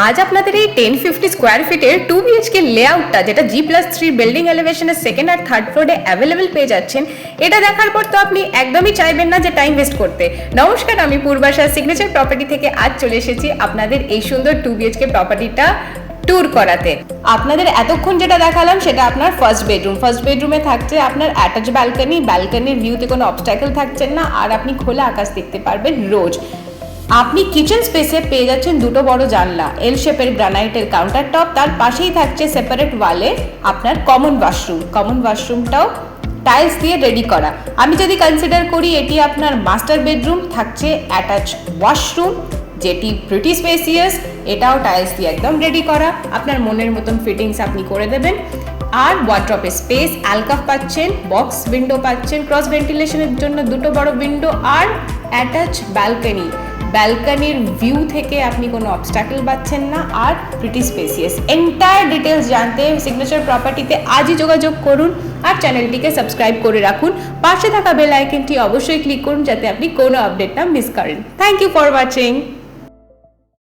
আজ আপনাদের এই 1050 স্কোয়ার ফিটের 2 BHK লেআউটটা, যেটা G+3 বিল্ডিং এলিভেশনের সেকেন্ড আর থার্ড ফ্লোরে অ্যাভেলেবেল পেয়ে যাচ্ছেন, এটা দেখার পর তো আপনি একদমই চাইবেন না যে টাইম ওয়েস্ট করতে। নমস্কার, আমি পূর্বাশা সিগনেচার প্রপার্টি থেকে আজ চলে এসেছি আপনাদের এই সুন্দর 2 BHK প্রপার্টিটা ট্যুর করাতে। আপনাদের এতক্ষণ যেটা দেখালাম সেটা আপনার ফার্স্ট বেডরুমে থাকছে আপনার অ্যাটাচ ব্যালকনির ভিউতে কোনো অবস্ট্যাকল থাকছে না, আর আপনি খোলা আকাশ দেখতে পারবেন রোজ। আপনি কিচেন স্পেসে পেয়ে যাচ্ছেন দুটো বড় জানলা, এল শেপের গ্রানাইটের কাউন্টার টপ, তার পাশেই থাকছে সেপারেট ওয়ালে আপনার কমন ওয়াশরুমটাও টাইলস দিয়ে রেডি করা। আমি যদি কনসিডার করি এটি আপনার মাস্টার বেডরুম, থাকছে অ্যাটাচ ওয়াশরুম যেটি প্রিটি স্পেসিয়াস, এটাও টাইলস দিয়ে একদম রেডি করা, আপনার মনের মতন ফিটিংস আপনি করে দেবেন। আর ওয়ার্ড্রপের স্পেস, অ্যালকাভ পাচ্ছেন, বক্স উইন্ডো পাচ্ছেন, ক্রস ভেন্টিলেশনের জন্য দুটো বড় উইন্ডো, আর অ্যাটাচ ব্যালকনির ভিউ থেকে আপনি কোনো অবস্ট্যাকল পাচ্ছেন না, আর প্রিটি স্পেসিয়াস। এন্টায়ার ডিটেলস জানতে সিগনেচার প্রপার্টিতে আজই যোগাযোগ করুন আর চ্যানেলটিকে সাবস্ক্রাইব করে রাখুন। পাশে থাকা বেল আইকনটি অবশ্যই ক্লিক করুন যাতে আপনি কোনো আপডেট না মিস করেন। Thank you for watching.